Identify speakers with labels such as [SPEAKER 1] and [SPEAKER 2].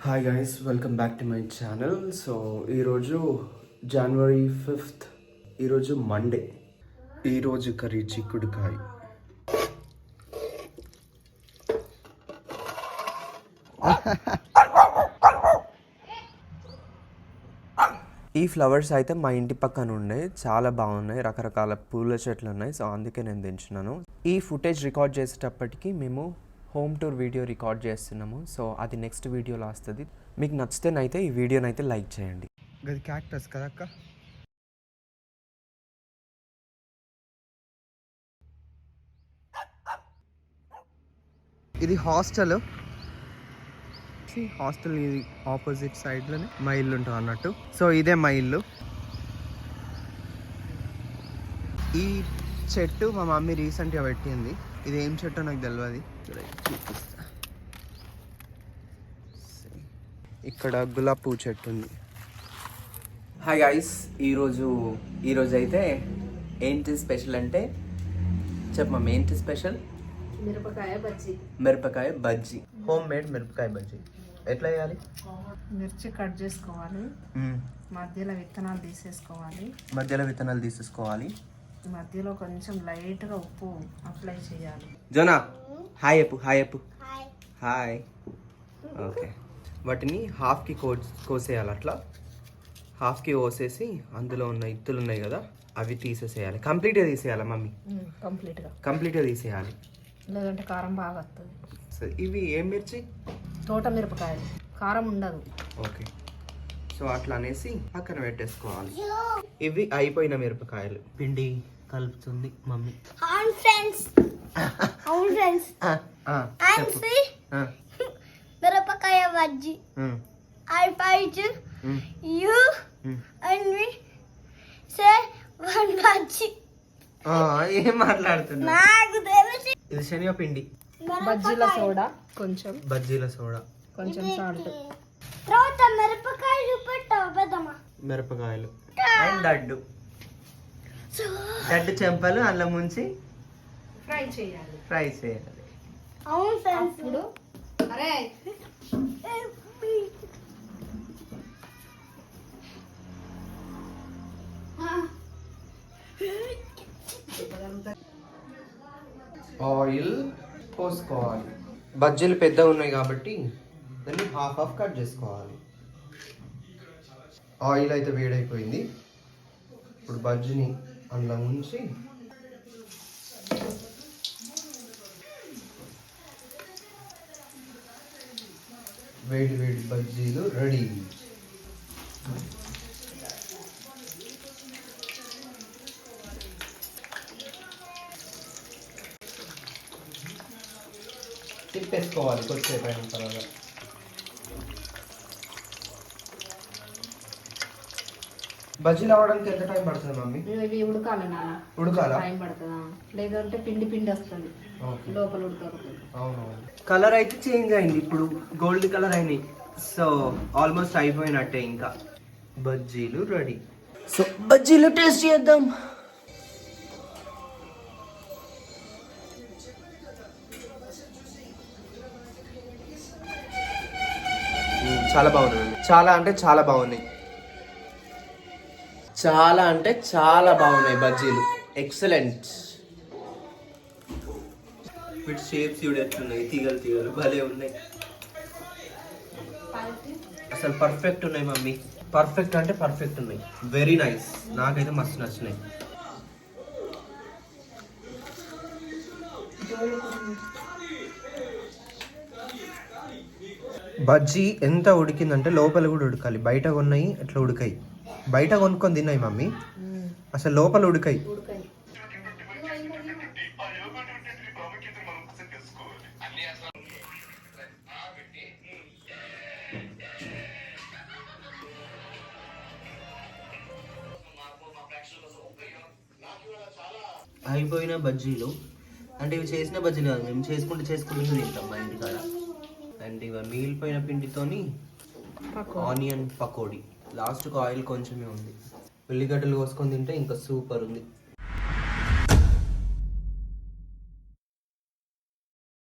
[SPEAKER 1] Hi guys, welcome back to my channel. So ఈరోజు జనవరి 5th, ఈరోజు Monday. ఈరోజు curry చిక్కుడుకాయ. ఈ ఫ్లవర్స్ అయితే మా ఇంటి పక్కన ఉన్నాయి, చాలా బాగున్నాయి, రకరకాల పూల చెట్లు ఉన్నాయి. సో అందుకే నేను తెంచున్నాను. ఈ ఫుటేజ్ రికార్డ్ చేసేటప్పటికి మేము హోమ్ టూర్ వీడియో రికార్డ్ చేస్తున్నాము. సో అది నెక్స్ట్ వీడియోలో వస్తుంది. మీకు నచ్చితేనైతే ఈ వీడియోనైతే లైక్ చేయండి.
[SPEAKER 2] ఇది క్యాక్టస్ కదక్క. ఇది హాస్టల్ ఇది ఆపోజిట్ సైడ్లోనే మా ఇల్లు ఉంటుంది అన్నట్టు. సో ఇదే మా ఇల్లు. ఈ చెట్టు మా మమ్మీ రీసెంట్గా పెట్టింది. ఇది ఏం చెట్టు నాకు తెలియదు. ఇక్కడ గులాబ్ పువ్వు చెట్టు ఉంది.
[SPEAKER 1] హాయ్ గైస్, ఈరోజు అయితే ఏంటి స్పెషల్ అంటే చెప్పమ్మా, ఏంటి స్పెషల్? మిరపకాయ బజ్జీ. హోమ్ మేడ్ మిరపకాయ బజ్జీ. ఎట్లా చేయాలి?
[SPEAKER 3] మిర్చి కట్ చేసుకోవాలి, మధ్యలో విత్తనాలు తీసేసుకోవాలి, మధ్యలో కొంచెం లైట్గా ఉప్పు అప్లై చేయాలి.
[SPEAKER 1] జోనా హాయ్ చెప్పు. హాయ్. ఓకే, వాటిని హాఫ్కి కోసేయాలి. అట్లా హాఫ్కి కోసేసి అందులో ఉన్న ఇత్తులు ఉన్నాయి కదా, అవి తీసేసేయాలి. కంప్లీట్గా తీసేయాలి మమ్మీ. కంప్లీట్గా తీసేయాలి,
[SPEAKER 3] లేదంటే కారం బాగా వస్తుంది.
[SPEAKER 1] ఇవి ఏం మిర్చి?
[SPEAKER 3] తోట మిరపకాయలు, కారం ఉండదు.
[SPEAKER 1] ఓకే, సో అట్లా అనేసి పక్కన పెట్టేసుకోవాలి. ఇవి అయిపోయిన మిరపకాయలు. పిండి కలుపుతుంది మమ్మీ.
[SPEAKER 4] మిరపకాయ bajji. I fight you and we say one bajji.
[SPEAKER 1] ఏం మాట్లాడుతున్నా?
[SPEAKER 4] నాకు తెలుసు.
[SPEAKER 1] ఇది శనగపిండి.
[SPEAKER 3] బజ్జీల సోడా కొంచెం, సాల్ట్,
[SPEAKER 4] తర్వాత మిరపకాయలు పెట్టావు పెద్దమ్మ.
[SPEAKER 1] మిరపకాయలు అండ్ దడ్డు చెంపలు అల్ల ముంచి
[SPEAKER 3] ఫ్రై చేయాలి.
[SPEAKER 4] అవును ఫ్రెండ్స్.
[SPEAKER 3] ఇప్పుడు అరే
[SPEAKER 1] ఆయిల్ పోసుకోవాలి. బజ్జీలు పెద్దగా ఉన్నాయి కాబట్టి దాన్ని హాఫ్ కట్ చేసుకోవాలి. ఆయిల్ అయితే వేడైపోయింది. ఇప్పుడు బజ్జీని అందులో ఉంచి వేడి బజ్జీలు రెడీ. తిప్పేసుకోవాలి కొద్దిసేపు అయిన తర్వాత. బజ్జీలు అవ్వడానికి ఎంత టైం పడుతుంది మమ్మీ?
[SPEAKER 3] ఇవి
[SPEAKER 1] ఉడకాలా?
[SPEAKER 3] టైం పడుతుందా, లేదంటే పిండి వస్తుంది లోపల ఉడకదు.
[SPEAKER 1] అవునవును. కలర్ అయితే చేంజ్ అయింది, ఇప్పుడు గోల్డ్ కలర్ అయినాయి. సో ఆల్మోస్ట్ అయిపోయినట్టే. ఇంకా బజ్జీలు రెడీ. సో బజ్జీలు టేస్ట్ చేద్దాం. చాలా బాగున్నాయి. చాలా అంటే చాలా బాగున్నాయి బజ్జీలు. ఎక్సలెంట్. వీటి షేప్స్ చూడ ఎట్లున్నాయి, తీగలు భలే ఉన్నాయి. అసలు పర్ఫెక్ట్ ఉన్నాయి మమ్మీ. పర్ఫెక్ట్ అంటే పర్ఫెక్ట్ ఉన్నాయి. Very nice. నాకైతే మస్తు నచ్చినాయి. బజ్జీ ఎంత ఉడికిందంటే లోపల కూడా ఉడకాలి. బయట కొన్నాయి ఎట్లా ఉడికాయి. బయట కొనుక్కొని తిన్నాయి మమ్మీ, అసలు లోపల ఉడికాయి. అయిపోయిన బజ్జీలు అంటే ఇవి చేసిన బజ్జీలు కాదు, మేము చేసుకుంటూ తింటాం మా ఇంటికాడ. అండ్ ఇవి మిగిలిపోయిన పిండితోని ఆనియన్ పకోడీ. లాస్ట్కి ఆయిల్ కొంచెమే ఉంది. ఉల్లిగడ్డలు కోసుకొని తింటే ఇంకా సూపర్ ఉంది.